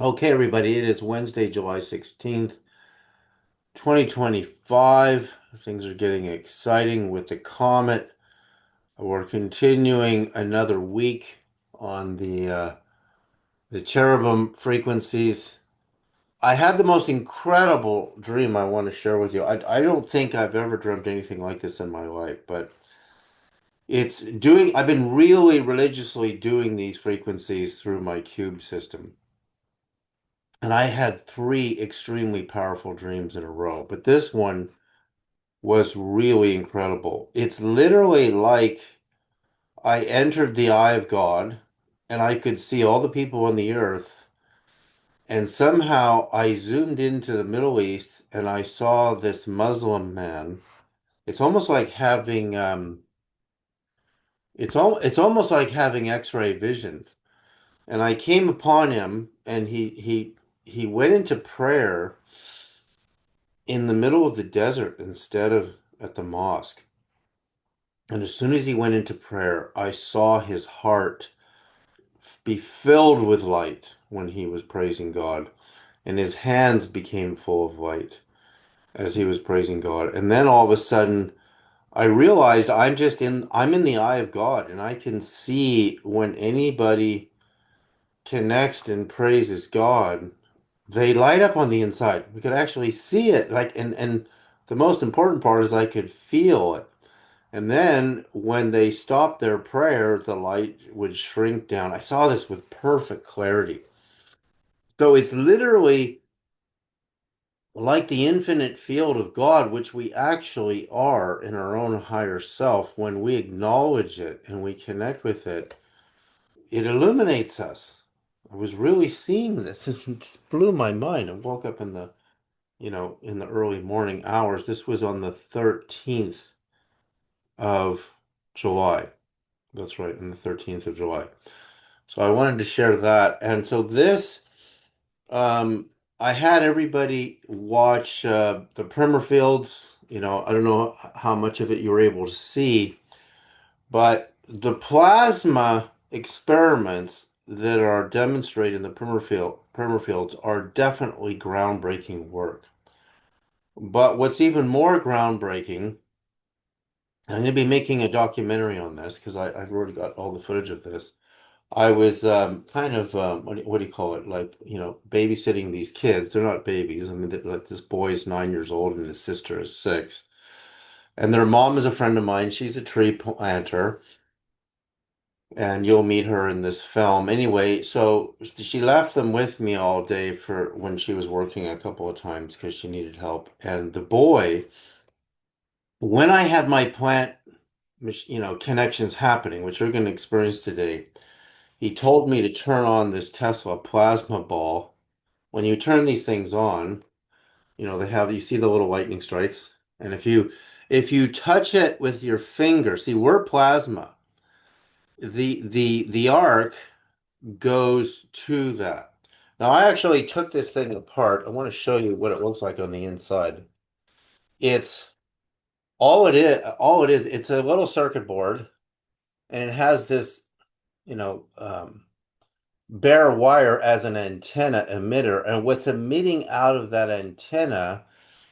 Okay, everybody, it is Wednesday, July 16th, 2025. Things are getting exciting with the comet. We're continuing another week on the cherubim frequencies. I had the most incredible dream I want to share with you. I don't think I've ever dreamt anything like this in my life, but I've been really religiously doing these frequencies through my cube system. And I had three extremely powerful dreams in a row, but this one was really incredible. It's literally like I entered the eye of God and I could see all the people on the earth, and somehow I zoomed into the Middle East and I saw this Muslim man. It's almost like having it's almost like having X-ray vision. And I came upon him and he went into prayer in the middle of the desert instead of at the mosque. And as soon as he went into prayer, I saw his heart be filled with light when he was praising God, and his hands became full of light as he was praising God. And then all of a sudden, I realized I'm in the eye of God, and I can see when anybody connects and praises God, they light up on the inside. We could actually see it, and the most important part is I could feel it. And then when they stopped their prayer, the light would shrink down. I saw this with perfect clarity. So it's literally like the infinite field of God, which we actually are in our own higher self. When we acknowledge it and we connect with it, it illuminates us. I was really seeing this. It just blew my mind. I woke up in the early morning hours. This was on the 13th of July. That's right, on the 13th of July. So I wanted to share that. And so um, I had everybody watch the primer fields. I don't know how much of it you were able to see, but the plasma experiments that are demonstrated in the primer fields are definitely groundbreaking work. But what's even more groundbreaking, I'm going to be making a documentary on this because I've already got all the footage of this. I was kind of what do you call it? Like, babysitting these kids. They're not babies. I mean, like this boy is 9 years old and his sister is 6. And their mom is a friend of mine. She's a tree planter, and you'll meet her in this film. Anyway, so she left them with me all day for when she was working a couple of times because she needed help. And the boy, when I had my plant, connections happening, which we're going to experience today. He told me to turn on this Tesla plasma ball. When you turn these things on, you see the little lightning strikes. And if you touch it with your finger, see, we're plasma. The arc goes to that. Now I actually took this thing apart. I want to show you what it looks like on the inside. It's all it is, it's a little circuit board, and it has this, you know, bare wire as an antenna emitter. And what's emitting out of that antenna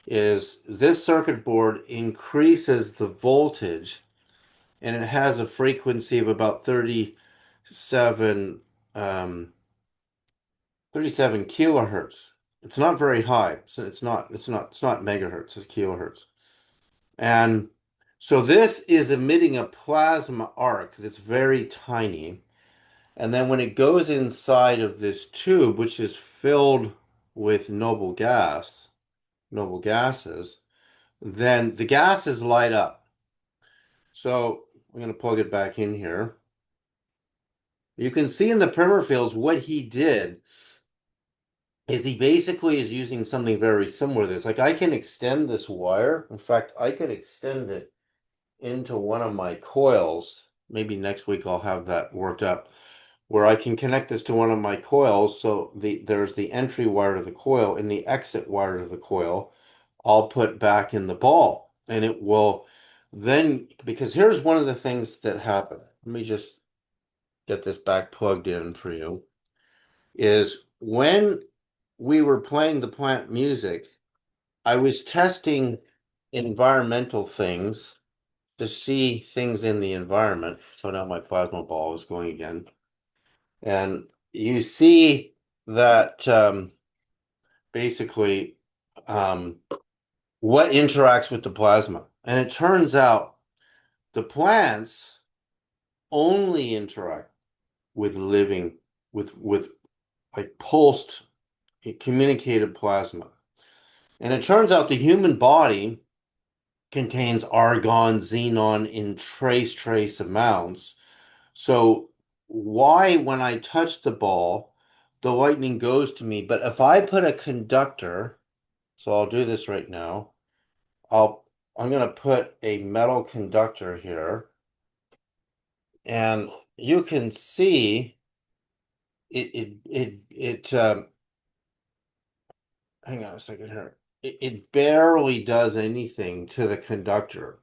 is this circuit board increases the voltage, and it has a frequency of about 37 um, 37 kilohertz. It's not very high. So it's not megahertz, it's kilohertz. And so this is emitting a plasma arc that's very tiny. And then when it goes inside of this tube, which is filled with noble gases, then the gases light up. So I'm going to plug it back in here. You can see in the primer fields what he did is he basically is using something very similar to this. Like I can extend this wire. In fact, I could extend it into one of my coils. Maybe next week I'll have that worked up where I can connect this to one of my coils. So there's the entry wire to the coil and the exit wire to the coil. I'll put back in the ball, and it will then, because here's one of the things that happen. Let me just get this back plugged in for you. Is when we were playing the plant music, I was testing environmental things to see things in the environment. So now my plasma ball is going again. And you see that basically um, what interacts with the plasma. And it turns out the plants only interact with living, with like pulsed communicated plasma. And it turns out the human body contains argon, xenon in trace amounts. So why, when I touch the ball, the lightning goes to me? But if I put a conductor, so I'll do this right now. I'm going to put a metal conductor here, and you can see it hang on a second here. It barely does anything to the conductor.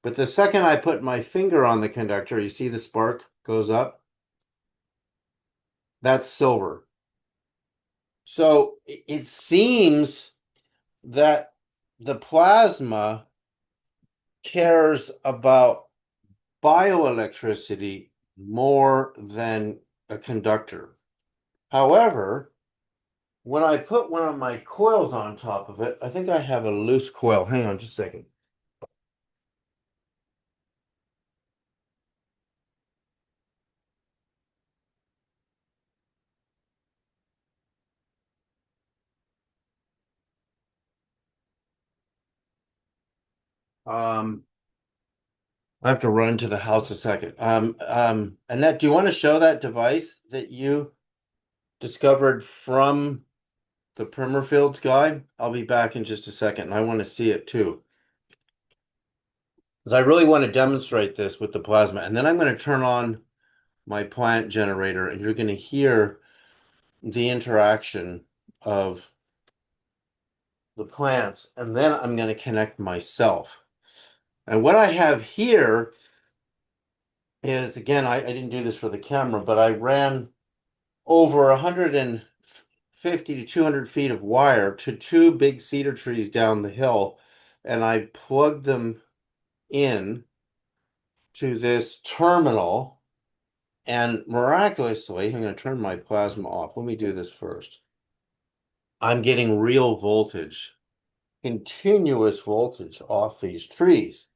But the second I put my finger on the conductor, you see the spark goes up? That's silver. So it seems that the plasma cares about bioelectricity more than a conductor. However, when I put one of my coils on top of it, I think I have a loose coil. Hang on just a second. Um, I have to run to the house a second. Annette, do you want to show that device that you discovered from the Permerfields guy? I'll be back in just a second, and I want to see it too. Because I really want to demonstrate this with the plasma. And then I'm going to turn on my plant generator, and you're going to hear the interaction of the plants. And then I'm going to connect myself. And what I have here is, again, I didn't do this for the camera, but I ran over 150 to 200 feet of wire to two big cedar trees down the hill, and I plugged them in to this terminal. And miraculously, I'm going to turn my plasma off. Let me do this first. I'm getting real voltage, continuous voltage off these trees.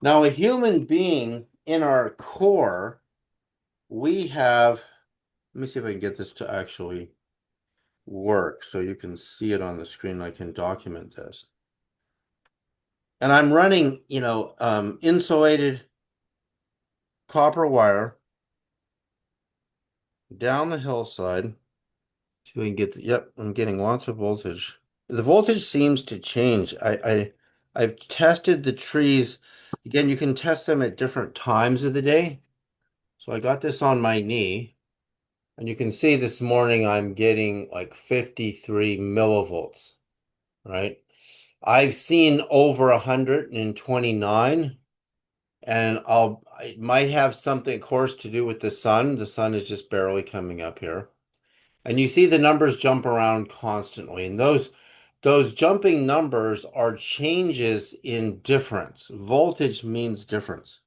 Now, a human being in our core, we have, let me see if I can get this to actually work so you can see it on the screen. I can document this. And I'm running, insulated copper wire down the hillside. So we can get yep, I'm getting lots of voltage. The voltage seems to change. I've tested the trees. Again, you can test them at different times of the day. So I got this on my knee, and you can see this morning I'm getting like 53 millivolts, right? I've seen over 129, and it might have something, of course, to do with the sun. The sun is just barely coming up here. And you see the numbers jump around constantly. And those jumping numbers are changes in difference. Voltage means difference.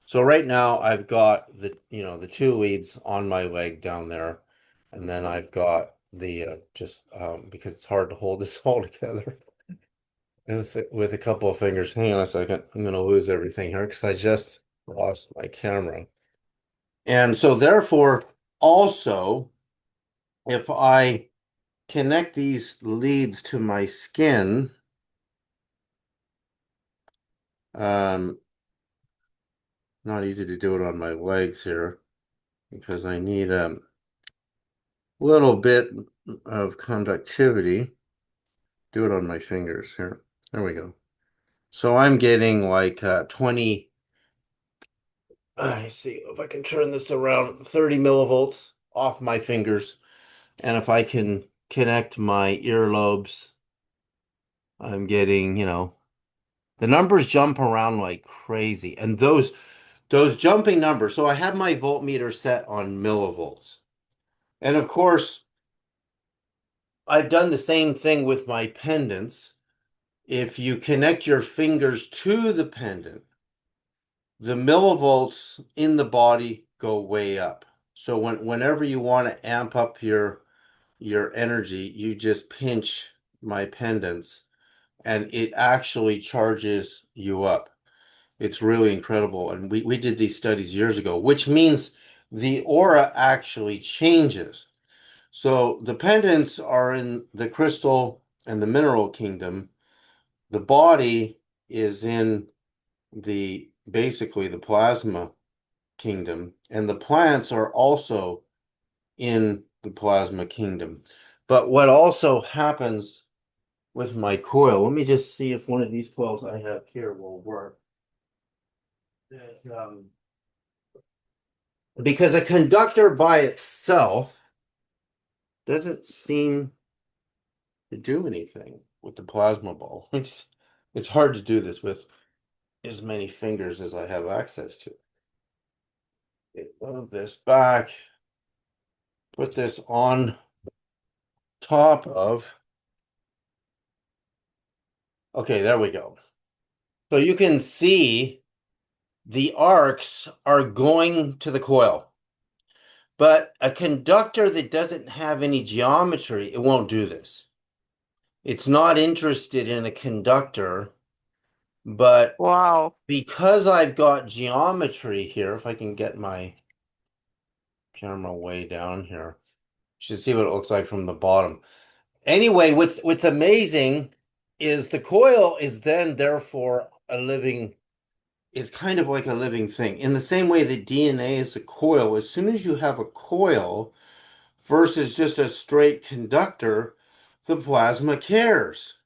So right now I've got the two leads on my leg down there. And then I've got the just because it's hard to hold this all together with a couple of fingers. Hang on a second. I'm going to lose everything here because I just lost my camera. And so therefore, also, if I connect these leads to my skin, um, not easy to do it on my legs here because I need a little bit of conductivity. Do it on my fingers here. There we go. So I'm getting like 20, I see if I can turn this around, 30 millivolts off my fingers. And if I can connect my earlobes, I'm getting, the numbers jump around like crazy. And those jumping numbers. So I have my voltmeter set on millivolts. And of course, I've done the same thing with my pendants. If you connect your fingers to the pendant, the millivolts in the body go way up. So whenever you want to amp up your energy, you just pinch my pendants and it actually charges you up. It's really incredible. And we did these studies years ago, which means the aura actually changes. So the pendants are in the crystal and the mineral kingdom. The body is in the basically the plasma kingdom, and the plants are also in the plasma kingdom. But what also happens with my coil, let me just see if one of these coils I have here will work. Because a conductor by itself doesn't seem to do anything with the plasma ball. It's hard to do this with as many fingers as I have access to. Move this back, put this on top of. Okay, there we go. So you can see the arcs are going to the coil. But a conductor that doesn't have any geometry, it won't do this. It's not interested in a conductor, but Wow. because I've got geometry here, if I can get my camera way down here, you should see what it looks like from the bottom. Anyway, what's amazing is the coil is then therefore a living, is kind of like a living thing. In the same way that DNA is a coil, as soon as you have a coil versus just a straight conductor, the plasma cares.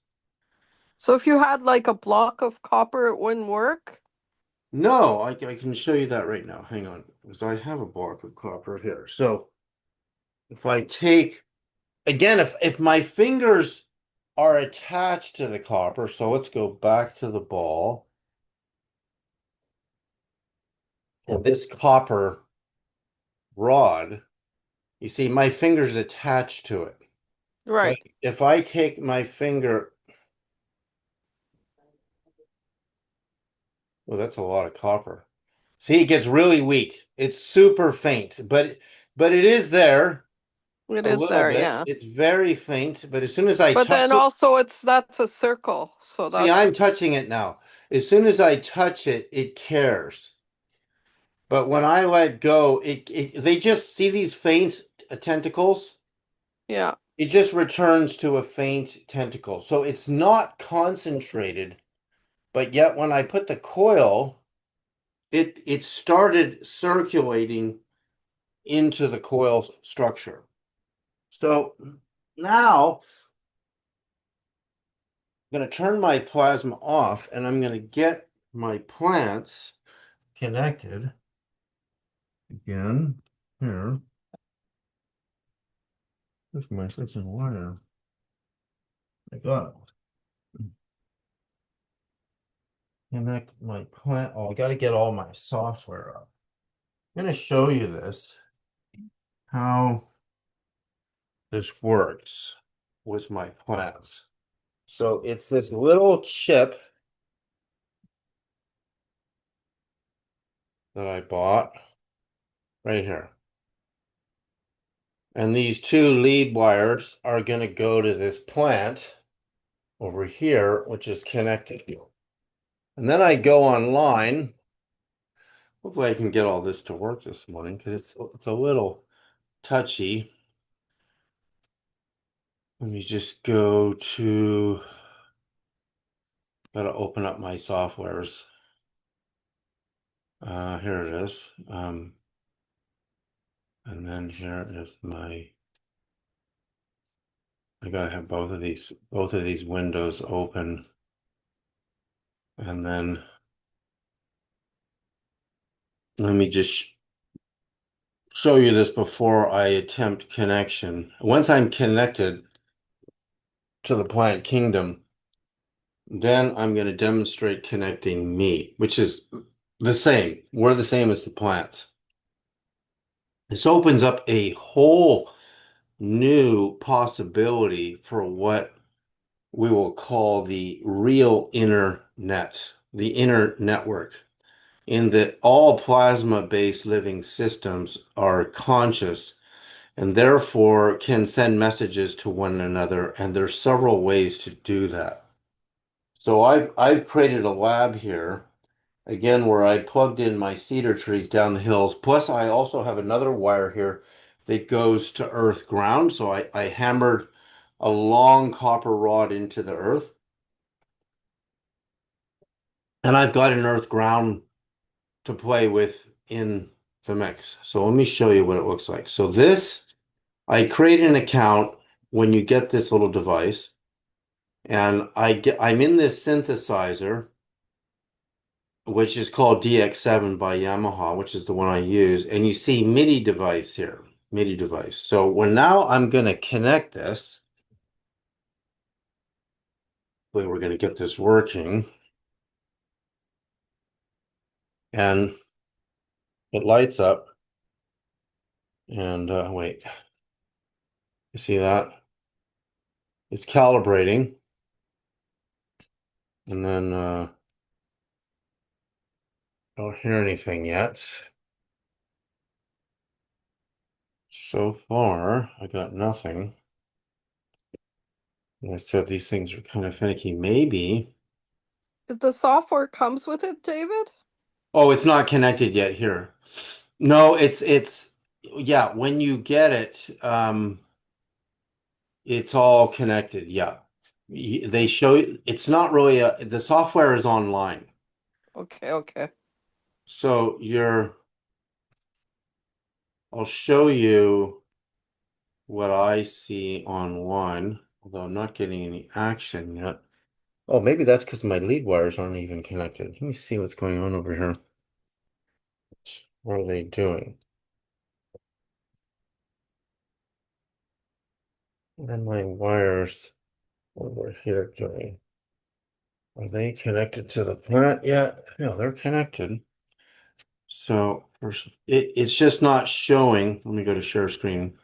So if you had like a block of copper, it wouldn't work? No, I can show you that right now. Hang on, because I have a block of copper here. So if I take, again, if my fingers are attached to the copper, so let's go back to the ball. And this copper rod, you see my finger's attached to it. But Right. if I take my finger, well, that's a lot of copper. See, it gets really weak. It's super faint, but it is there It a is little there, bit. yeah. It's very faint, but as soon as I But touch then it, also that's a circle. So see, that's I'm touching it now. As soon as I touch it, it cares. But when I let go, they just see these faint tentacles. yeah. It just returns to a faint tentacle. So it's not concentrated, but yet when I put the coil, it started circulating into the coil structure. So now I'm going to turn my plasma off and I'm going to get my plants connected again. Here. Where's my freaking wire? I got it. Connect my plant. Oh, I got to get all my software up. I'm going to show you this, how this works with my plants. So it's this little chip that I bought right here. And these two lead wires are going to go to this plant over here, which is connected. And then I go online. Hopefully I can get all this to work this morning because it's a little touchy. Let me just go to, gotta open up my softwares. Here it is. And then here is my, I gotta have both of these windows open. And then let me just show you this before I attempt connection. Once I'm connected to the plant kingdom, then I'm going to demonstrate connecting me, which is the same. We're the same as the plants. This opens up a whole new possibility for what we will call the real internet, the inner network, in that all plasma-based living systems are conscious and therefore can send messages to one another. And there's several ways to do that. So I've created a lab here, again, where I plugged in my cedar trees down the hills. Plus, I also have another wire here that goes to earth ground. So I hammered a long copper rod into the earth. And I've got an earth ground to play with in the mix. So let me show you what it looks like. So this, I create an account when you get this little device, and I'm in this synthesizer, which is called DX7 by Yamaha, which is the one I use. And you see MIDI device here, MIDI device. So now I'm going to connect this. We're going to get this working. And it lights up. And wait, you see that? It's calibrating. And then I don't hear anything yet. So far, I got nothing. And I said these things are kind of finicky. Maybe. The software comes with it, David? Oh, it's not connected yet here. No, it's yeah, when you get it, it's all connected. Yeah. They show it's not really the software is online. Okay, okay. So I'll show you what I see on one, although I'm not getting any action yet. Oh, maybe that's because my lead wires aren't even connected. Let me see what's going on over here. What are they doing? What are my wires over here doing? Are they connected to the plant yet? No, they're connected. So it's just not showing. Let me go to share screen.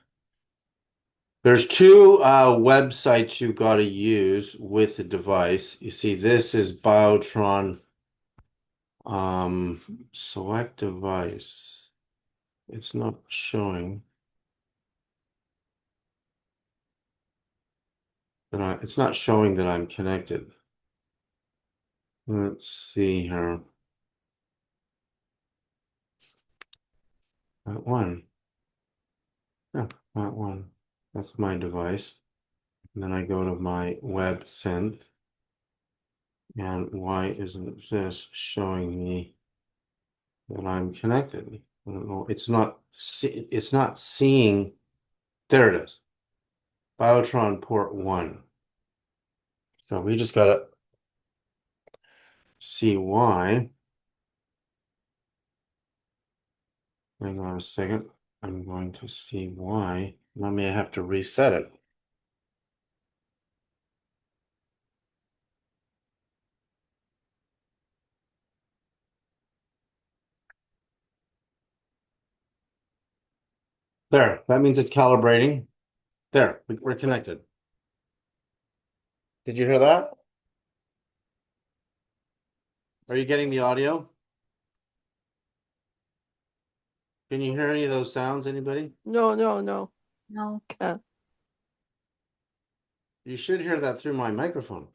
There's two websites you got to use with the device. You see, this is Biotron select device. It's not showing it's not showing that I'm connected. Let's see here. That one. Yeah, that one. That's my device. And then I go to my web synth. And why isn't this showing me that I'm connected? I don't know. It's not seeing. There it is. Biotron port 1. So we just gotta see why. Hang on a second. I'm going to see why. I may have to reset it. There, that means it's calibrating. There, we're connected. Did you hear that? Are you getting the audio? Can you hear any of those sounds, anybody? No, no, no. No. Can't. You should hear that through my microphone.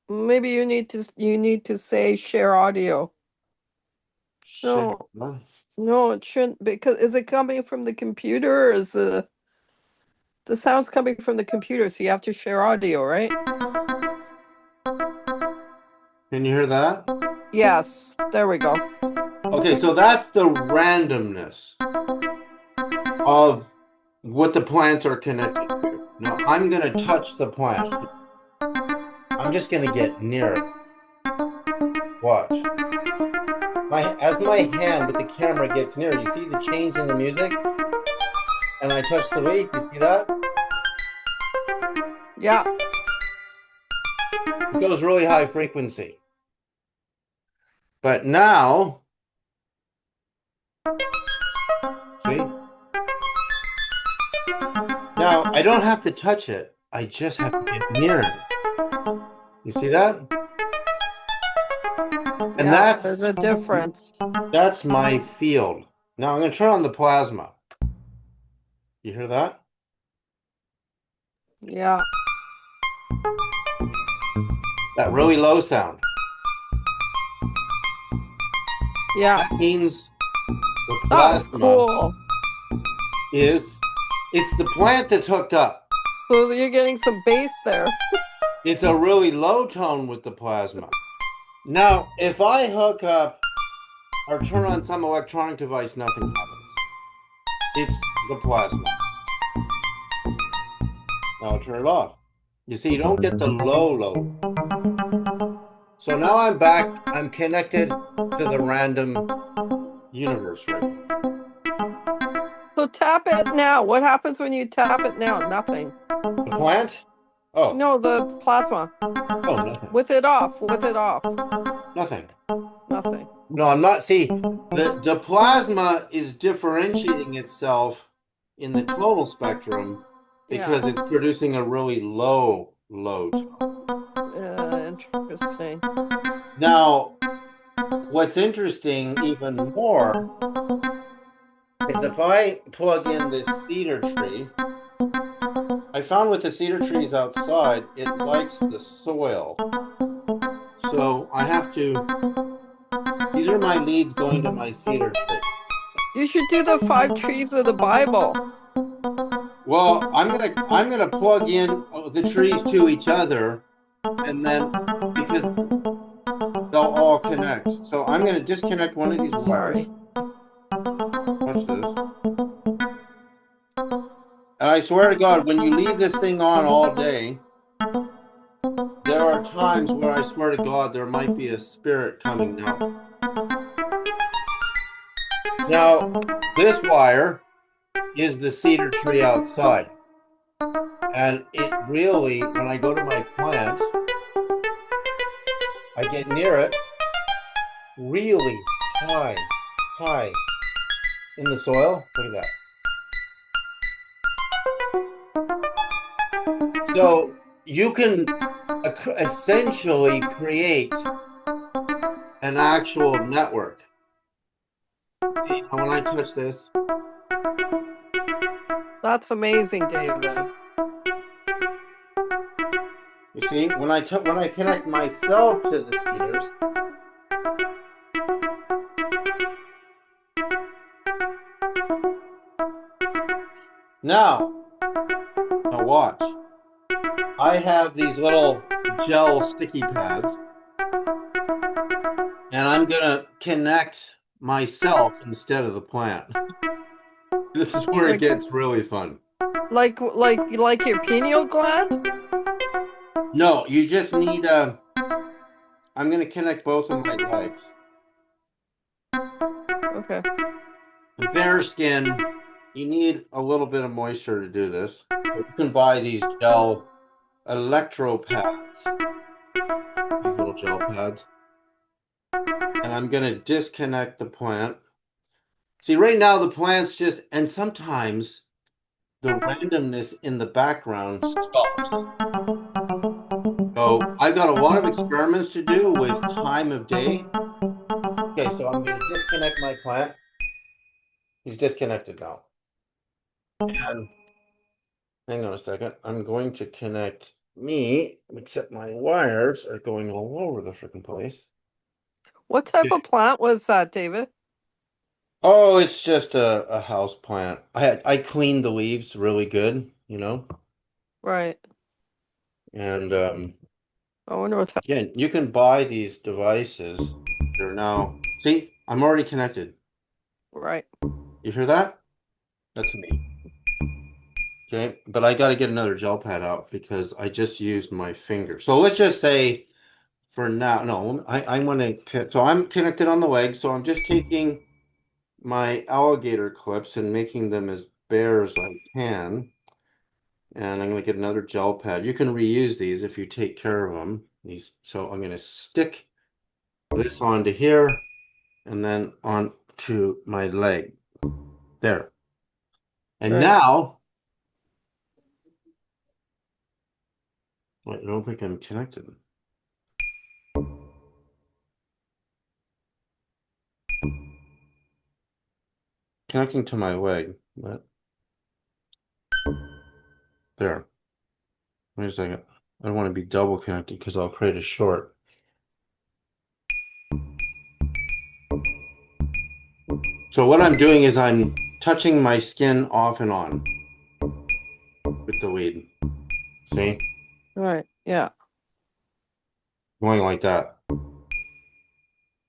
Maybe you need to say share audio. Shit. No, it shouldn't, because is it coming from the computer, or is the sound's coming from the computer, so you have to share audio, right? Can you hear that? Yes, there we go. Okay, so that's the randomness of what the plants are connected to. Now I'm gonna touch the plant. I'm just gonna get near it. Watch. As my hand with the camera gets near, you see the change in the music? And I touch the leaf, you see that? Yeah. It goes really high frequency. But now, see? Now, I don't have to touch it. I just have to get near it. You see that? And Yeah, there's a difference. that's my field. Now I'm going to turn on the plasma. You hear that? Yeah, That really low sound. yeah. That means the Oh, plasma cool. is, it's the plant that's hooked up. So you're getting some bass there. It's a really low tone with the plasma. Now, if I hook up or turn on some electronic device, nothing happens. It's the plasma. Now I'll turn it off. You see, you don't get the low. So now I'm back. I'm connected to the random universe right now. So tap it now. What happens when you tap it now? Nothing. The plant? Oh, No, the plasma. oh, nothing. With it off. With it off. Nothing. Nothing. No, I'm not. See, the plasma is differentiating itself in the total spectrum because Yeah. it's producing a really low tone. Interesting. Now, what's interesting even more is if I plug in this cedar tree, I found with the cedar trees outside, it likes the soil. So I have to, these are my leads going to my cedar tree. You should do the 5 trees of the Bible. Well, I'm gonna plug in the trees to each other, and then because they'll all connect. So I'm gonna disconnect one of these wires. Sorry. Watch this. And I swear to God, when you leave this thing on all day, there are times where I swear to God there might be a spirit coming down. Now, this wire is the cedar tree outside. And it really, when I go to my plant, I get near it really high in the soil. Look at that. So you can essentially create an actual network. See, when I touch this, That's amazing, David. you see, when I connect myself to the cedars, now watch. I have these little gel sticky pads, and I'm gonna connect myself instead of the plant. This is where it gets really fun. Like your pineal gland? No, you just need I'm gonna connect both of my legs. Okay. The bare skin, you need a little bit of moisture to do this. You can buy these gel electro pads. These little gel pads. And I'm gonna disconnect the plant. See, right now the plant's just, and sometimes the randomness in the background stops. So I've got a lot of experiments to do with time of day. Okay, so I'm going to disconnect my plant. He's disconnected now. And hang on a second. I'm going to connect me, except my wires are going all over the freaking place. What type of plant was that, David? Oh, it's just a house plant. I cleaned the leaves really good, you know. Right. And I wonder what type. again, you can buy these devices. They're now, see, I'm already connected. Right. You hear that? That's me. Okay, but I got to get another gel pad out because I just used my finger. So let's just say for now, no, I want to, so I'm connected on the leg. So I'm just taking my alligator clips and making them as bare as I can. And I'm going to get another gel pad. You can reuse these if you take care of them. So I'm going to stick this onto here and then onto my leg. There. And Right. now Wait, I don't think I'm connected. Connecting to my leg, but there. Wait a second. I don't want to be double connected because I'll create a short. So what I'm doing is I'm touching my skin off and on with the weed. See? Right. Yeah. Going like that.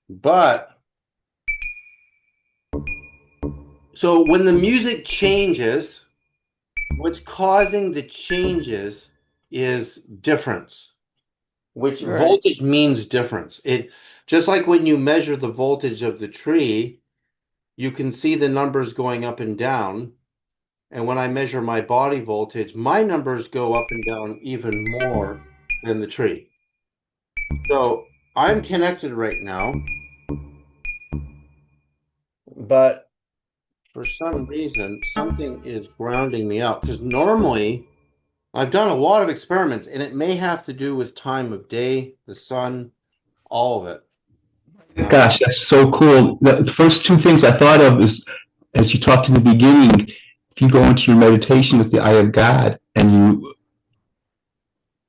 But so when the music changes, what's causing the changes is difference, which Right. voltage means difference. It just like when you measure the voltage of the tree, you can see the numbers going up and down. And when I measure my body voltage, my numbers go up and down even more than the tree. So I'm connected right now, but for some reason, something is grounding me out. Because normally I've done a lot of experiments, and it may have to do with time of day, the sun, all of it. Gosh, that's so cool. The first two things I thought of is, as you talked in the beginning, if you go into your meditation with the eye of God and you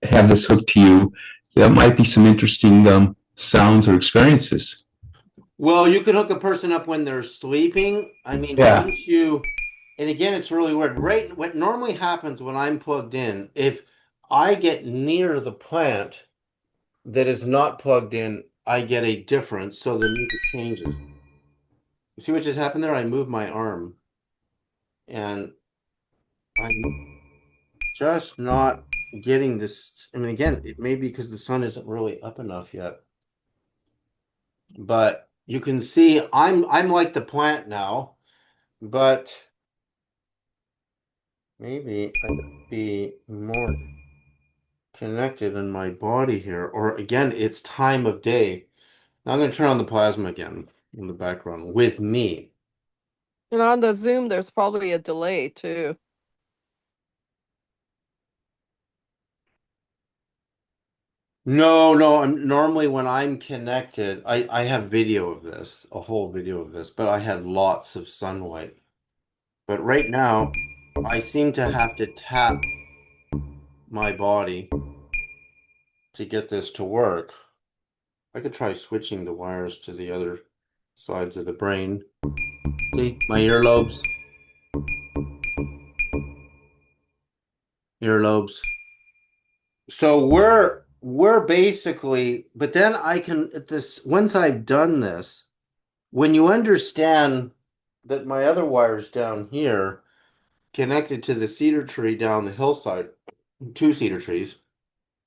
have this hooked to you, that might be some interesting sounds or experiences. Well, you could hook a person up when they're sleeping. I mean, Yeah. once you, and again, it's really weird. Right, what normally happens when I'm plugged in, if I get near the plant that is not plugged in, I get a difference, so the music changes. You see what just happened there? I moved my arm, and I'm just not getting this. I mean, again, it may be because the sun isn't really up enough yet, but you can see I'm like the plant now, but maybe I could be more connected in my body here. Or again, it's time of day. Now I'm going to turn on the plasma again in the background with me. And on the Zoom, there's probably a delay too. No, no, I'm normally when I'm connected, I have video of this, a whole video of this, but I had lots of sunlight. But right now, I seem to have to tap my body to get this to work. I could try switching the wires to the other sides of the brain. See, my earlobes, earlobes. So we're basically, but then I can at this once I've done this, when you understand that my other wire's down here connected to the cedar tree down the hillside, two cedar trees,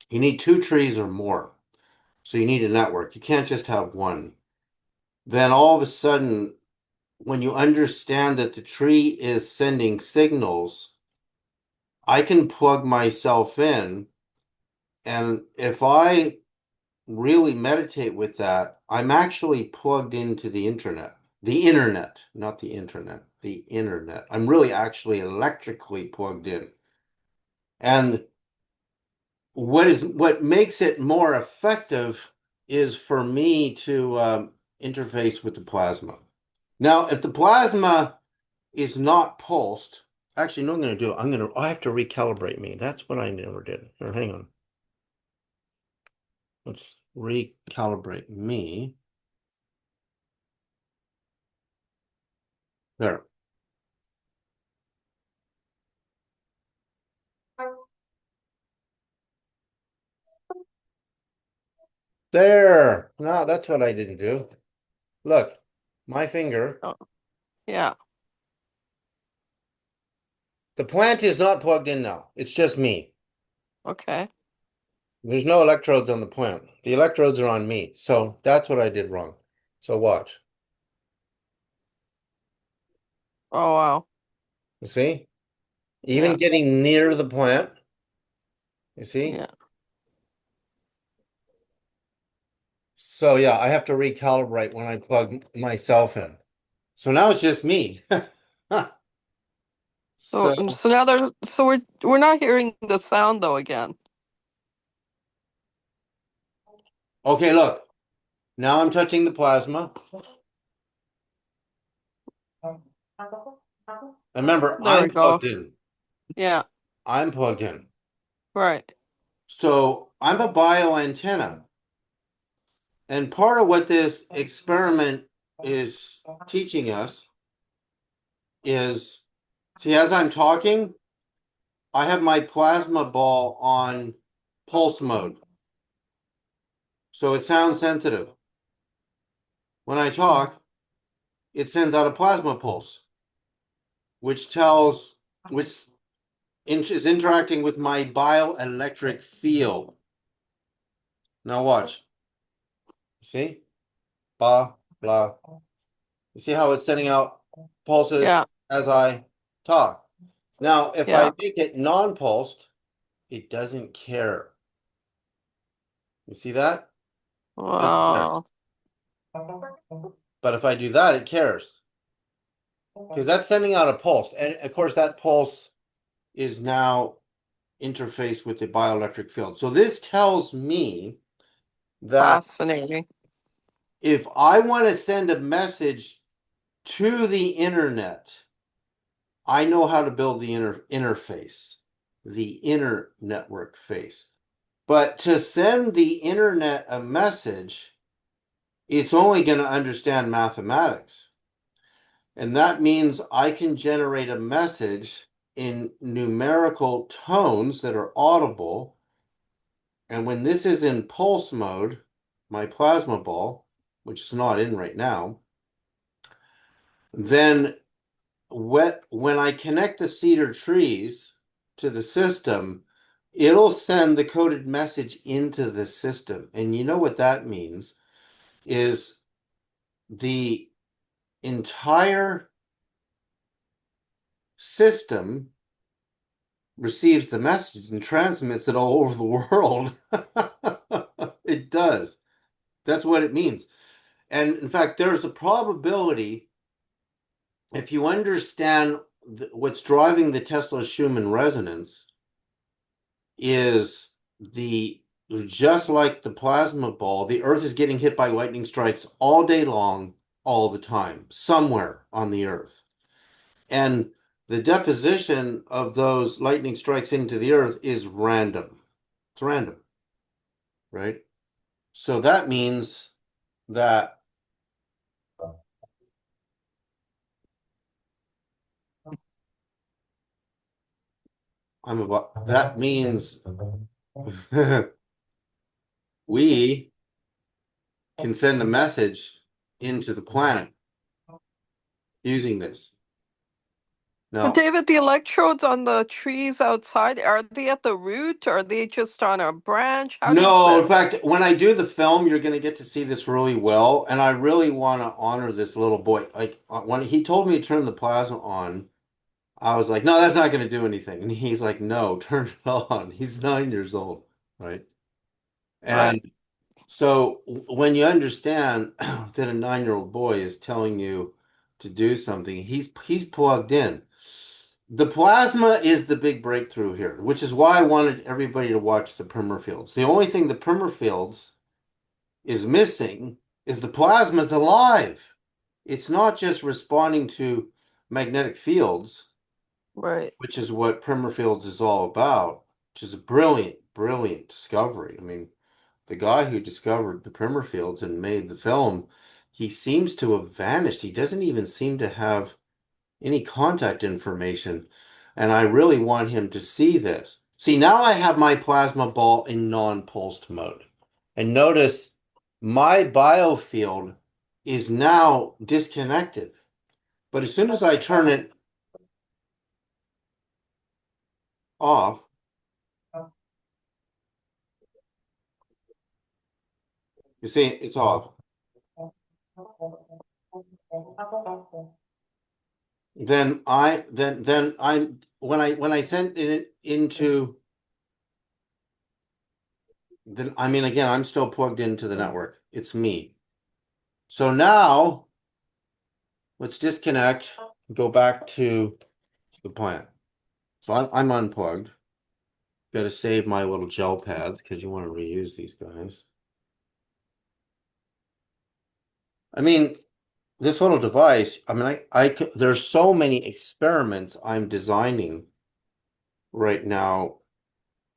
you need two trees or more. So you need a network. You can't just have one. Then all of a sudden, when you understand that the tree is sending signals, I can plug myself in. And if I really meditate with that, I'm actually plugged into the internet. The internet, not the internet, the internet. I'm really actually electrically plugged in. And what makes it more effective is for me to interface with the plasma. Now, if the plasma is not pulsed, actually, no, I'm going to do it. I have to recalibrate me. That's what I never did. Here, hang on. Let's recalibrate me. There. There. No, that's what I didn't do. Look, my finger. Oh, yeah. The plant is not plugged in now. It's just me. Okay. There's no electrodes on the plant. The electrodes are on me. So that's what I did wrong. So watch. Oh, wow. You see? Yeah. Even getting near the plant, you see? Yeah. So yeah, I have to recalibrate when I plug myself in. So now it's just me. So, So so now there's, so we're not hearing the sound though again. Okay, look. Now I'm touching the plasma. Remember, There I'm we go. plugged in. Yeah, I'm plugged in. right. So I'm a bioantenna. And part of what this experiment is teaching us is, see, as I'm talking, I have my plasma ball on pulse mode. So it sounds sensitive. When I talk, it sends out a plasma pulse, which is interacting with my bioelectric field. Now watch. See? Blah, blah. You see how it's sending out pulses Yeah, as I talk. Now, if I yeah. make it non-pulsed, it doesn't care. You see that? It doesn't care. Wow. But if I do that, it cares. Because that's sending out a pulse. And of course, that pulse is now interfaced with the bioelectric field. So this tells me that Fascinating. if I want to send a message to the internet, I know how to build the interface, the inner network face. But to send the internet a message, it's only going to understand mathematics. And that means I can generate a message in numerical tones that are audible. And when this is in pulse mode, my plasma ball, which is not in right now, then when I connect the cedar trees to the system, it'll send the coded message into the system. And you know what that means is the entire system receives the message and transmits it all over the world. It does. That's what it means. And in fact, there's a probability, if you understand what's driving the Tesla Schumann resonance, is the just like the plasma ball, the Earth is getting hit by lightning strikes all day long, all the time, somewhere on the Earth. And the deposition of those lightning strikes into the Earth is random. It's random, right? So that means that that means we can send a message into the planet using this. But Now, David, the electrodes on the trees outside, are they at the root? Or are they just on a branch? How does no, in it? fact, when I do the film, you're going to get to see this really well. And I really want to honor this little boy. Like when he told me to turn the plasma on, I was like, no, that's not going to do anything. And he's like, no, turn it on. He's 9 years old, right? Right. And so when you understand that a 9-year-old boy is telling you to do something, he's plugged in. The plasma is the big breakthrough here, which is why I wanted everybody to watch the Primer Fields. The only thing the Primer Fields is missing is the plasma's alive. It's not just responding to magnetic fields, Right. which is what Primer Fields is all about, which is a brilliant, brilliant discovery. I mean, the guy who discovered the Primer Fields and made the film, he seems to have vanished. He doesn't even seem to have any contact information. And I really want him to see this. See, now I have my plasma ball in non-pulsed mode. And notice my biofield is now disconnected. But as soon as I turn it off, you see it's off. Then I'm when I send it into then I mean again I'm still plugged into the network. It's me. So now let's disconnect, go back to the plant. So I'm unplugged. Got to save my little gel pads because you want to reuse these guys. I mean, this little device, I mean, there's so many experiments I'm designing right now,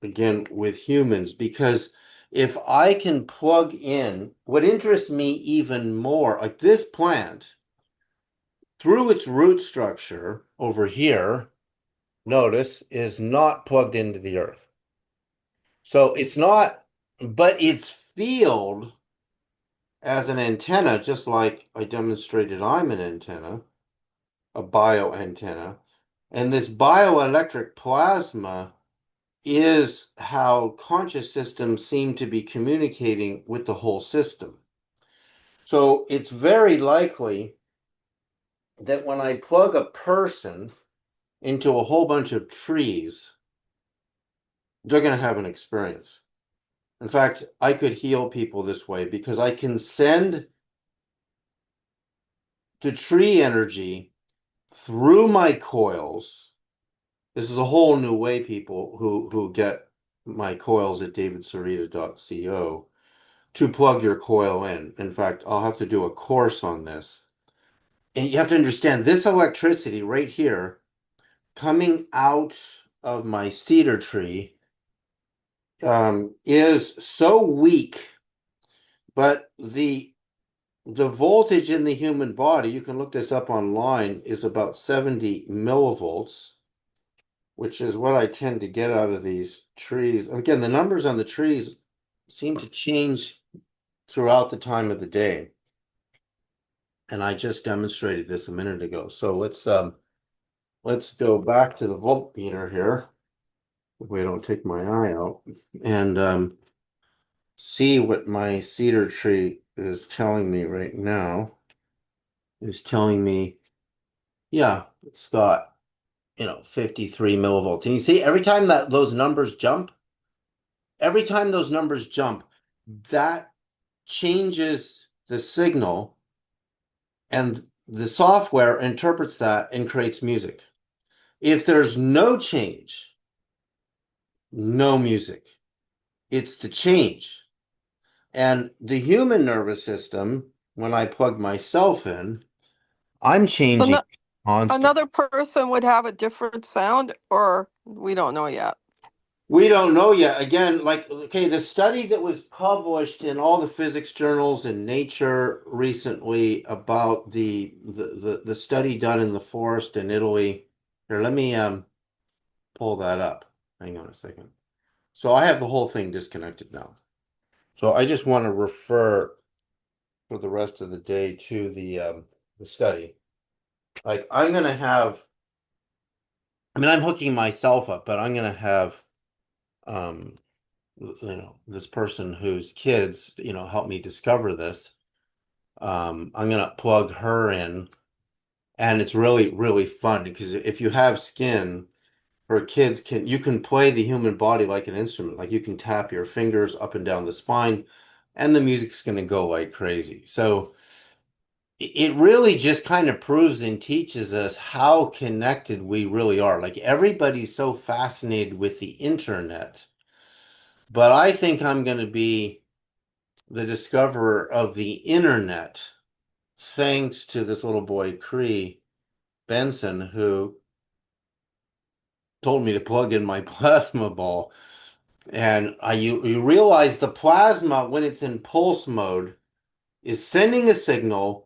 again, with humans, because if I can plug in, what interests me even more, like this plant, through its root structure over here, notice, is not plugged into the earth. So it's not, but its field as an antenna, just like I demonstrated I'm an antenna, a bioantenna, and this bioelectric plasma is how conscious systems seem to be communicating with the whole system. So it's very likely that when I plug a person into a whole bunch of trees, they're going to have an experience. In fact, I could heal people this way because I can send the tree energy through my coils. This is a whole new way, people who get my coils at davidsereda.co, to plug your coil in. In fact, I'll have to do a course on this. And you have to understand this electricity right here coming out of my cedar tree is so weak, but the voltage in the human body, you can look this up online, is about 70 millivolts, which is what I tend to get out of these trees. Again, the numbers on the trees seem to change throughout the time of the day. And I just demonstrated this a minute ago. So let's go back to the voltmeter here, if we don't take my eye out, and see what my cedar tree is telling me right now. It's telling me, yeah, it's got, 53 millivolts. And you see, every time that those numbers jump, that changes the signal, and the software interprets that and creates music. If there's no change, no music. It's the change. And the human nervous system, when I plug myself in, I'm So changing no, constant. another person would have a different sound, or we don't know yet. We don't know yet. Again, like, okay, the study that was published in all the physics journals in Nature recently about the study done in the forest in Italy. Here, let me pull that up. Hang on a second. So I have the whole thing disconnected now. So I just want to refer for the rest of the day to the study. Like, I'm gonna have, I mean, I'm hooking myself up, but I'm gonna have um this person whose kids, help me discover this. I'm gonna plug her in, and it's really, really fun because if you have skin, her kids you can play the human body like an instrument. Like, you can tap your fingers up and down the spine, and the music's gonna go like crazy. So it really just kind of proves and teaches us how connected we really are. Like, everybody's so fascinated with the internet, but I think I'm going to be the discoverer of the internet thanks to this little boy, Cree Benson, who told me to plug in my plasma ball. And you realize the plasma, when it's in pulse mode, is sending a signal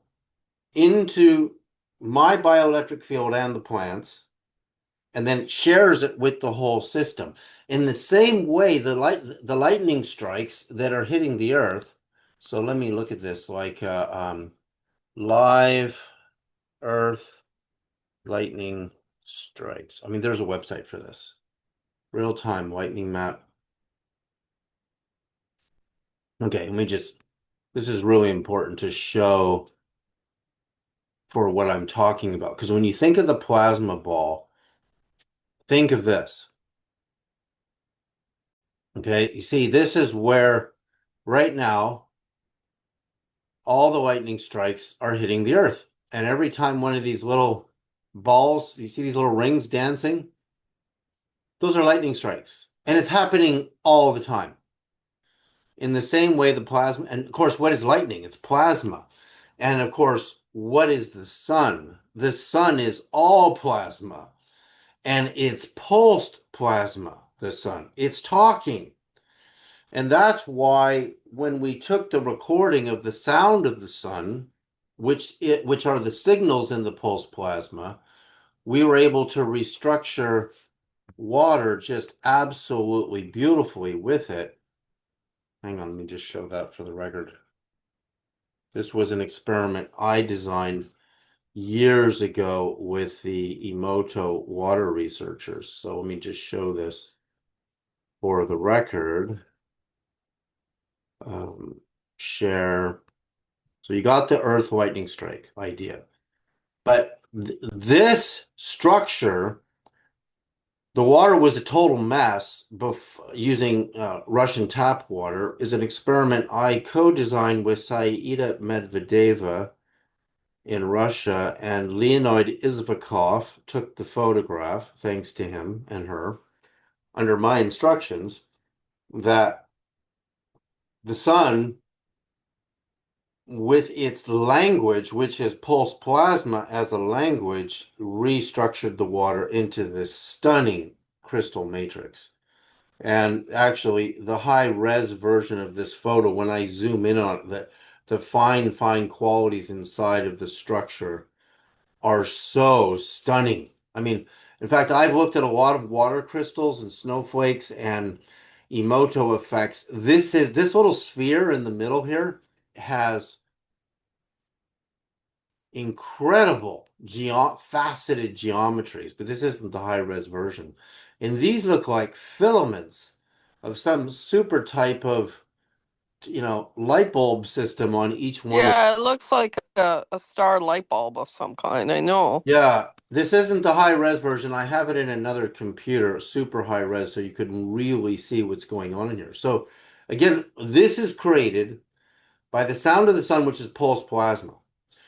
into my bioelectric field and the plants, and then it shares it with the whole system. In the same way, the lightning strikes that are hitting the earth. So let me look at this, like live earth lightning strikes. I mean, there's a website for this. Real-time lightning map. Okay, this is really important to show for what I'm talking about. Because when you think of the plasma ball, think of this. Okay, you see, this is where right now all the lightning strikes are hitting the earth. And every time one of these little balls, you see these little rings dancing? Those are lightning strikes. And it's happening all the time. In the same way, the plasma, and of course, what is lightning? It's plasma. And of course, what is the sun? The sun is all plasma, and it's pulsed plasma, the sun. It's talking. And that's why when we took the recording of the sound of the sun, which are the signals in the pulsed plasma, we were able to restructure water just absolutely beautifully with it. Hang on, let me just show that for the record. This was an experiment I designed years ago with the Emoto water researchers. So let me just show this for the record. Share. So you got the Earth lightning strike idea. But this structure, the water was a total mess using Russian tap water, is an experiment I co-designed with Sereda Medvedeva in Russia, and Leonid Izvakov took the photograph, thanks to him and her, under my instructions, that the sun, with its language, which is pulse plasma as a language, restructured the water into this stunning crystal matrix. And actually, the high-res version of this photo, when I zoom in on it, the fine qualities inside of the structure are so stunning. I mean, in fact, I've looked at a lot of water crystals and snowflakes and Emoto effects. This little sphere in the middle here has incredible faceted geometries, but this isn't the high-res version. And these look like filaments of some super type of, light bulb system on each one of. Yeah, it looks like a star light bulb of some kind. I know. Yeah, this isn't the high-res version. I have it in another computer, super high-res, so you can really see what's going on in here. So again, this is created by the sound of the sun, which is pulsed plasma.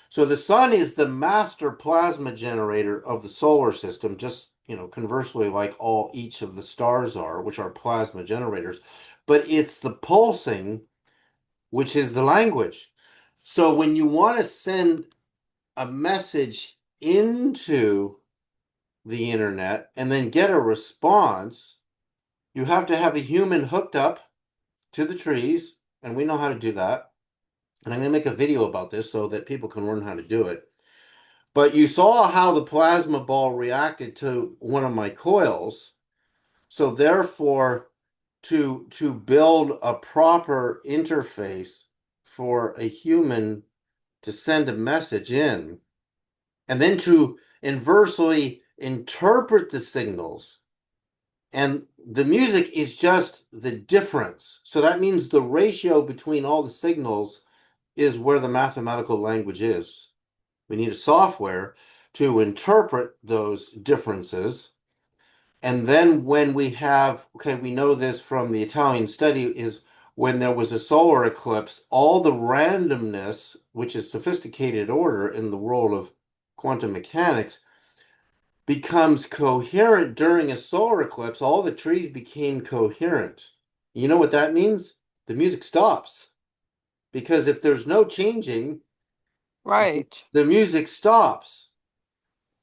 So the sun is the master plasma generator of the solar system, just, conversely, like each of the stars are, which are plasma generators. But it's the pulsing, which is the language. So when you want to send a message into the internet and then get a response, you have to have a human hooked up to the trees, and we know how to do that. And I'm going to make a video about this so that people can learn how to do it. But you saw how the plasma ball reacted to one of my coils. So therefore, to build a proper interface for a human to send a message in, and then to inversely interpret the signals, and the music is just the difference. So that means the ratio between all the signals is where the mathematical language is. We need a software to interpret those differences. And then when we know this from the Italian study, is when there was a solar eclipse, all the randomness, which is sophisticated order in the world of quantum mechanics, becomes coherent during a solar eclipse. All the trees became coherent. You know what that means? The music stops. Because if there's no changing, Right. the music stops.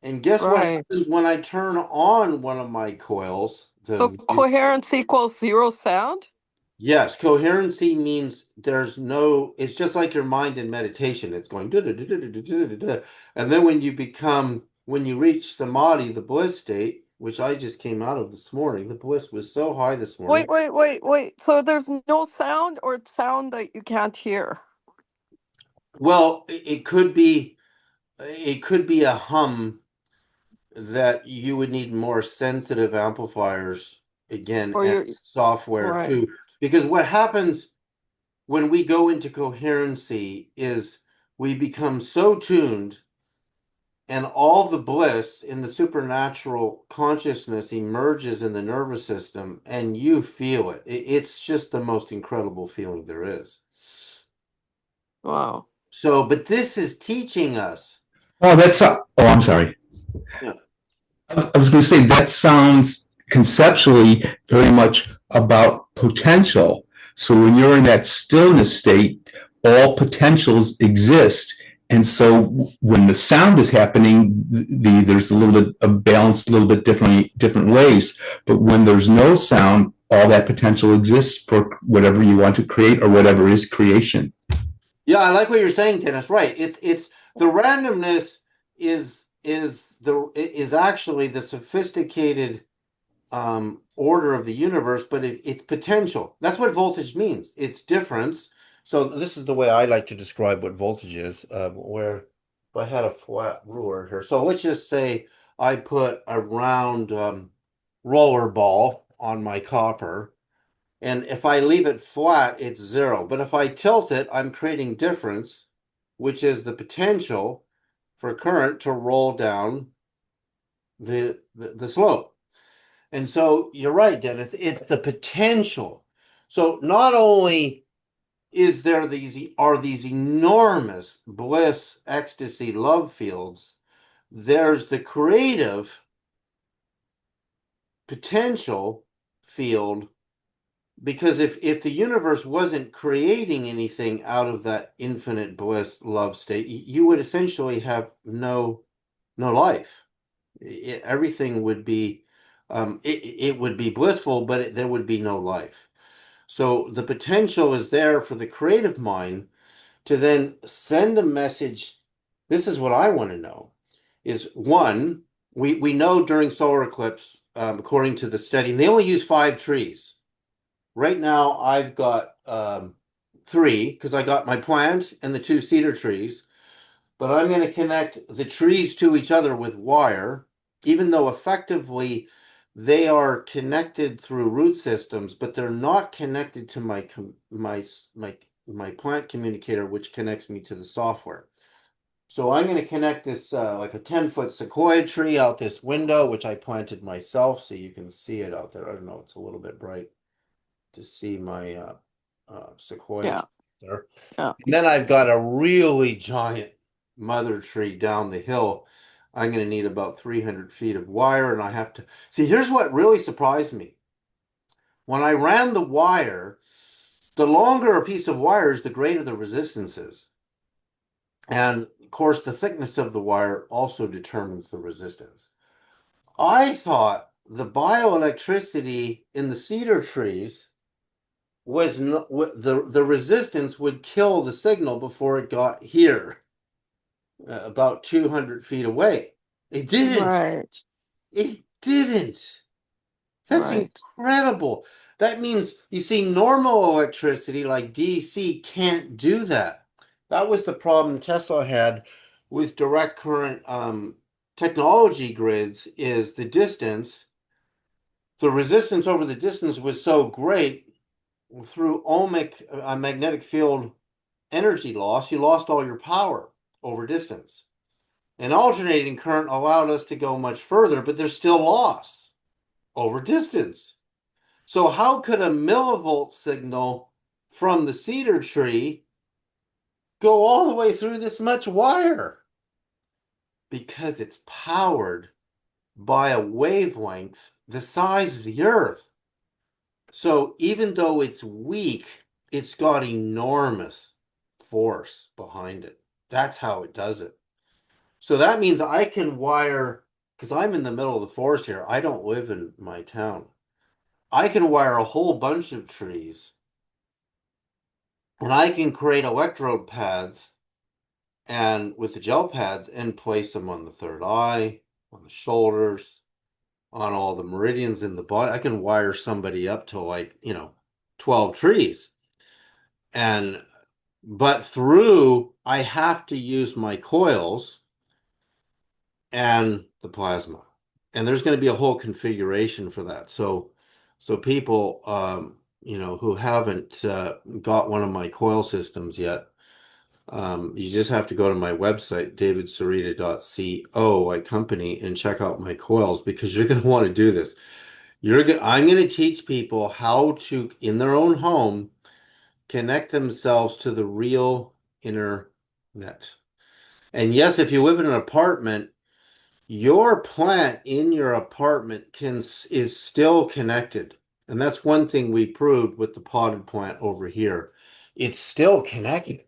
And guess what Right. happens when I turn on one of my coils? So coherence equals zero sound? Yes, coherency means it's just like your mind in meditation. It's going and then when you reach samadhi, the bliss state, which I just came out of this morning, the bliss was so high this morning. Wait. So there's no sound, or it's sound that you can't hear? Well, it could be a hum that you would need more sensitive amplifiers again Or and software right. too. Because what happens when we go into coherency is we become so tuned, and all the bliss in the supernatural consciousness emerges in the nervous system, and you feel it. It's just the most incredible feeling there is. Wow. So, but this is teaching us. I'm sorry. Yeah. I was going to say that sounds conceptually very much about potential. So when you're in that stillness state, all potentials exist, And so when the sound is happening, there's a little bit of balance, a little bit different ways. But when there's no sound, all that potential exists for whatever you want to create or whatever is creation. Yeah, I like what you're saying, Dennis. Right. It's the randomness is actually the sophisticated order of the universe, but it's potential. That's what voltage means. It's difference. So this is the way I like to describe what voltage is. Where if I had a flat ruler here, so let's just say I put a round roller ball on my copper, and if I leave it flat, it's zero. But if I tilt it, I'm creating difference, which is the potential for current to roll down the slope. And so you're right, Dennis, it's the potential. So not only are these enormous bliss, ecstasy, love fields, there's the creative potential field, because if the universe wasn't creating anything out of that infinite bliss love state, you would essentially have no life. Everything would be it would be blissful, but there would be no life. So the potential is there for the creative mind to then send a message. This is what I want to know is one, we know during solar eclipse, according to the study, and they only use 5 trees. Right now, I've got 3 because I got my plant and the 2 cedar trees, but I'm going to connect the trees to each other with wire, even though effectively they are connected through root systems, but they're not connected to my plant communicator, which connects me to the software. So I'm going to connect this like a 10-foot sequoia tree out this window, which I planted myself, so you can see it out there. I don't know, it's a little bit bright to see my sequoia there. Yeah. And then I've got a really giant mother tree down the hill. I'm going to need about 300 feet of wire, and I have to see. Here's what really surprised me. When I ran the wire, the longer a piece of wire is, the greater the resistance is. And of course, the thickness of the wire also determines the resistance. I thought the bioelectricity in the cedar trees was the resistance would kill the signal before it got here, about 200 feet away. It didn't. Right. It didn't. That's Right. incredible. That means, you see, normal electricity like DC can't do that. That was the problem Tesla had with direct current technology grids, is the distance. The resistance over the distance was so great through ohmic magnetic field energy loss, you lost all your power over distance. And alternating current allowed us to go much further, but there's still loss over distance. So how could a millivolt signal from the cedar tree go all the way through this much wire? Because it's powered by a wavelength the size of the Earth. So even though it's weak, it's got enormous force behind it. That's how it does it. So that means I can wire, because I'm in the middle of the forest here. I don't live in my town. I can wire a whole bunch of trees, and I can create electrode pads and with the gel pads and place them on the third eye, on the shoulders, on all the meridians in the body. I can wire somebody up to, like, 12 trees. But I have to use my coils and the plasma. And there's going to be a whole configuration for that. So people, who haven't got one of my coil systems yet, you just have to go to my website, davidsereda.co, like company, and check out my coils, because you're going to want to do this. I'm going to teach people how to, in their own home, connect themselves to the real internet. And yes, if you live in an apartment, your plant in your apartment is still connected. And that's one thing we proved with the potted plant over here. It's still connected.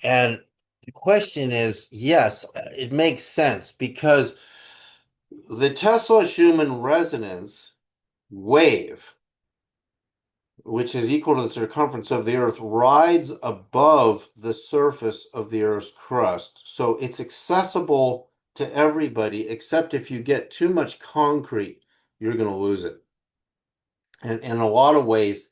And The question is, yes, it makes sense because the Tesla-Schumann resonance wave, which is equal to the circumference of the Earth, rides above the surface of the Earth's crust. So it's accessible to everybody, except if you get too much concrete, you're going to lose it. And in a lot of ways,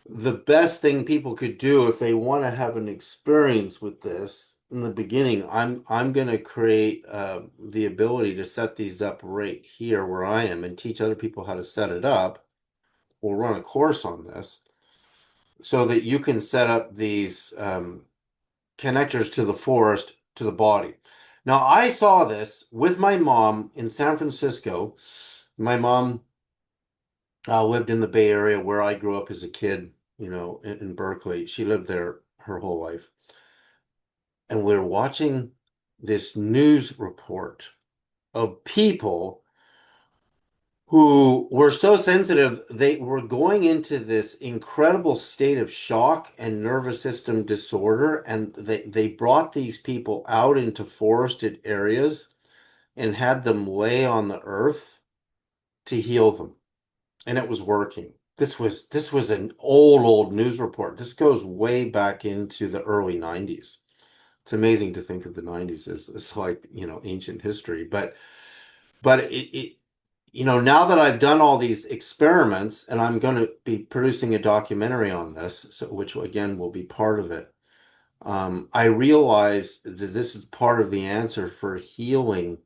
the best thing people could do if they want to have an experience with this in the beginning, I'm going to create the ability to set these up right here where I am and teach other people how to set it up. We'll run a course on this so that you can set up these connectors to the forest to the body. Now, I saw this with my mom in San Francisco. My mom lived in the Bay Area where I grew up as a kid, in Berkeley. She lived there her whole life. And we're watching this news report of people who were so sensitive, they were going into this incredible state of shock and nervous system disorder. And they brought these people out into forested areas and had them lay on the earth to heal them. And it was working. This was an old news report. This goes way back into the early 90s. It's amazing to think of the 90s as like, ancient history. But now that I've done all these experiments, and I'm going to be producing a documentary on this, which again will be part of it, I realize that this is part of the answer for healing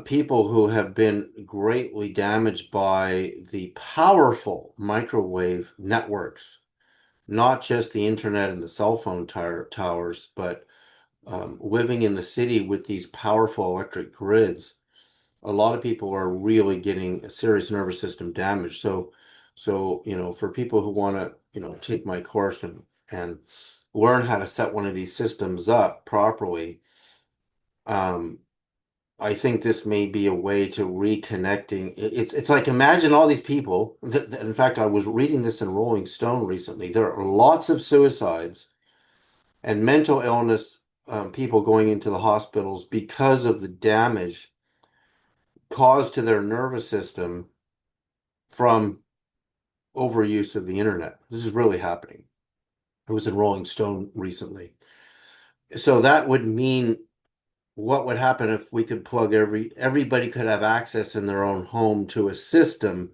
people who have been greatly damaged by the powerful microwave networks, not just the internet and the cell phone towers, but living in the city with these powerful electric grids. A lot of people are really getting a serious nervous system damage. So for people who want to, take my course and learn how to set one of these systems up properly, I think this may be a way to reconnecting. It's like, imagine all these people. In fact, I was reading this in Rolling Stone recently. There are lots of suicides and mental illness, people going into the hospitals because of the damage caused to their nervous system from overuse of the internet. This is really happening. It was in Rolling Stone recently. So that would mean, what would happen if we could plug everybody could have access in their own home to a system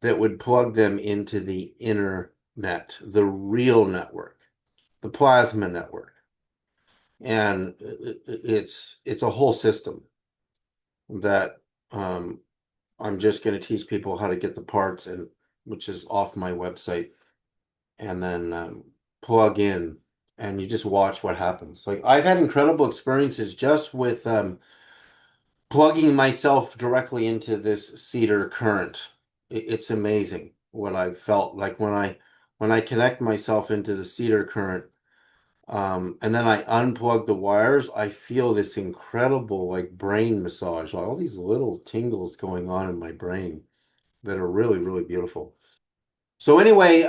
that would plug them into the internet, the real network, the plasma network. And it's a whole system that I'm just going to teach people how to get the parts, and which is off my website, and then plug in, and you just watch what happens. Like, I've had incredible experiences just with plugging myself directly into this cedar current. It's amazing what I've felt like when I connect myself into the cedar current, and then I unplug the wires. I feel this incredible like brain massage, all these little tingles going on in my brain that are really, really beautiful. So anyway,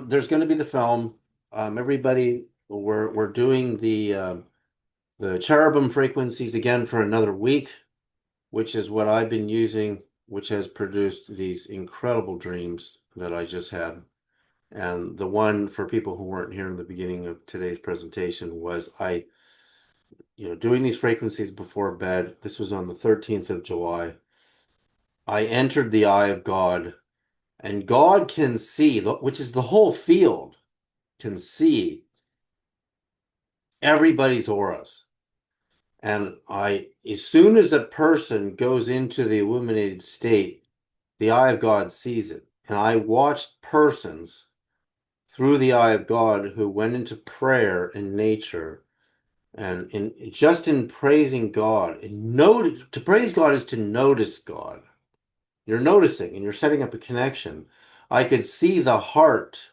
there's going to be the film. Everybody, we're doing the cherubim frequencies again for another week, which is what I've been using, which has produced these incredible dreams that I just had. And the one, for people who weren't here in the beginning of today's presentation, was doing these frequencies before bed. This was on the 13th of July. I entered the eye of God, and God can see, which is the whole field, can see everybody's auras. And as soon as a person goes into the illuminated state, the eye of God sees it. And I watched persons through the eye of God who went into prayer in nature, and in praising God. And to praise God is to notice God. You're noticing and you're setting up a connection. I could see the heart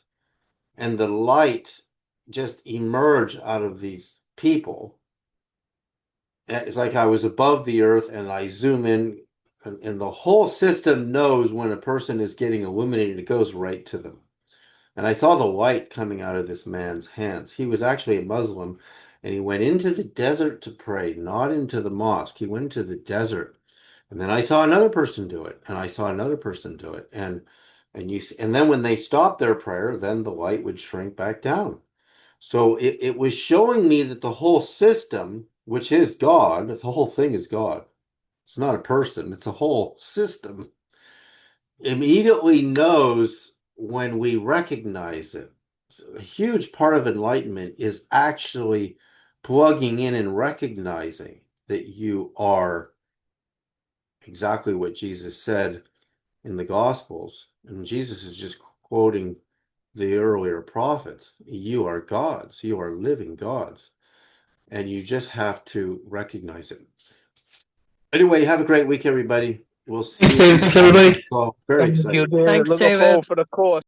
and the light just emerge out of these people. It's like I was above the earth, and I zoom in, and the whole system knows when a person is getting illuminated. It goes right to them. And I saw the light coming out of this man's hands. He was actually a Muslim, And he went into the desert to pray, not into the mosque. He went into the desert. And then I saw another person do it, and I saw another person do it. And then when they stopped their prayer, then the light would shrink back down. So it was showing me that the whole system, which is God, the whole thing is God. It's not a person, it's a whole system. Immediately knows when we recognize it. So a huge part of enlightenment is actually plugging in and recognizing that you are exactly what Jesus said in the Gospels. And Jesus is just quoting the earlier prophets. You are gods, you are living gods, and you just have to recognize it. Anyway, have a great week, everybody. We'll see Thanks, you. David. Thanks, everybody. So very Thank you, excited. David. Thanks, Looking David. forward for the course.